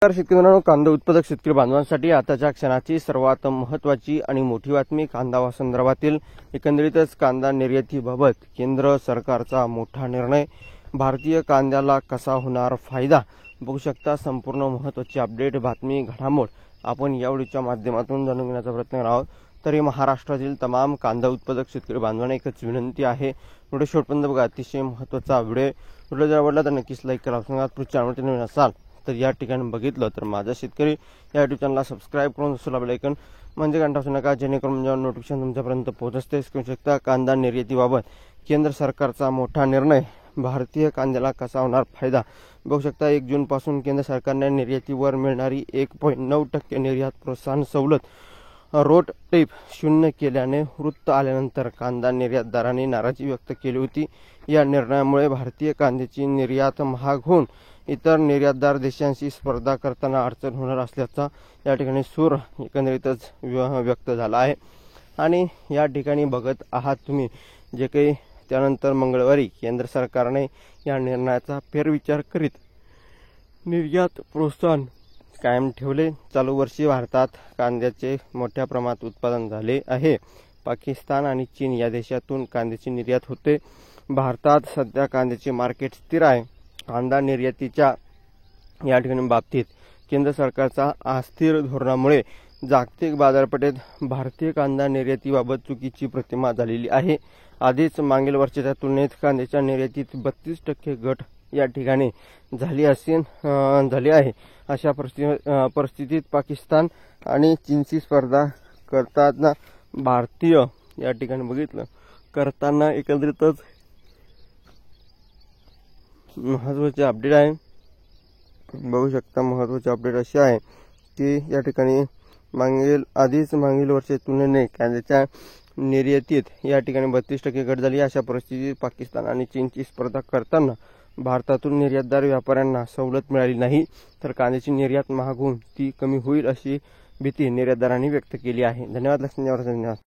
नमस्कार शेतकरी मित्रांनो, कांदा उत्पादक शेतकरी बांधवांसाठी आताच्या क्षणाची सर्वात महत्त्वाची आणि मोठी बातमी कांदा संदर्भातील एकंदरीतच कांदा निर्यातीबाबत केंद्र सरकारचा मोठा निर्णय। भारतीय कांद्याला कसा होणार फायदा बघू शकता। संपूर्ण महत्त्वाची अपडेट बातमी घडामोड आपण या व्हिडिओच्या माध्यमातून जाणून घेण्याचा प्रयत्न करणार आहोत। तरी महाराष्ट्रातील तमाम कांदा उत्पादक शेतकरी बांधवांना एकच विनंती आहे, व्हिडिओ शेवटपर्यंत बघा। अतिशय महत्त्वाचा व्हिडिओ जर आवडला तर नक्कीच लाईक करा। चॅनलवरती नवीन असाल तर या ठिकाणी बघितलं तर माझा शेतकरी या युट्यूब चॅनलला सबस्क्राइब करून दुसरा बेल आयकॉन म्हणजे घंटा वाजू नका, जेणेकरून जेव्हा नोटिफिकेशन तुमच्यापर्यंत पोहोचत असते। स्क्रीन शकता कांदा निर्यातीबाबत केंद्र सरकारचा मोठा निर्णय, भारतीय कांद्याला कसा होणार फायदा बघू शकता। 1 जून पासून केंद्र सरकारने निर्यातीवर मिळणारी 1.9% निर्यात प्रोत्साहन सवलत रोड टेप शून्य केल्याने वृत्त आल्यानंतर कांदा निर्यातदारांनी नाराजी व्यक्त केली होती। या निर्णयामुळे भारतीय कांद्याची निर्यात महाग होऊन इतर निर्यातदार देशांशी स्पर्धा करताना अडचण होणार असल्याचा या ठिकाणी सूर एकंदरीतच व्यक्त झाला आहे। आणि या ठिकाणी बघत आहात तुम्ही जे काही त्यानंतर मंगळवारी केंद्र सरकारने या निर्णयाचा फेरविचार करीत निर्यात प्रोत्साहन कायम ठेवले। चालू वर्षी भारतात कांद्याचे मोठ्या प्रमाणात उत्पादन झाले आहे। पाकिस्तान आणि चीन या देशातून कांद्याची निर्यात होते। भारतात सध्या कांद्याचे मार्केट स्थिर आहे। कांदा निर्यातीच्या या ठिकाणी बाबतीत केंद्र सरकारचा अस्थिर धोरणामुळे जागतिक बाजारपेठेत भारतीय कांदा निर्यातीबाबत चुकीची प्रतिमा झालेली आहे। आधीच मागील वर्षाच्या तुलनेत कांद्याच्या निर्यातीत 32% घट या ठिकाणी झाली आहे। अशा परिस्थितीत पाकिस्तान आणि चीनशी स्पर्धा करताना भारतीय या ठिकाणी बघितलं करताना एकंदरीतच महत्त्वाचे अपडेट आहे। बघू शकता महत्त्वाचे अपडेट असे आहे की या ठिकाणी आधीच मागील वर्षाच्या तुलनेने कांद्याच्या निर्यातीत या ठिकाणी 32% घट झाली। अशा परिस्थितीत पाकिस्तान आणि चीनची स्पर्धा करताना भारतातून निर्यातदार व्यापाऱ्यांना सवलत मिळाली नाही तर कांद्याची निर्यात महाग होऊन ती कमी होईल अशी भीती निर्यातदारांनी व्यक्त केली आहे। धन्यवाद। लक्ष्मी।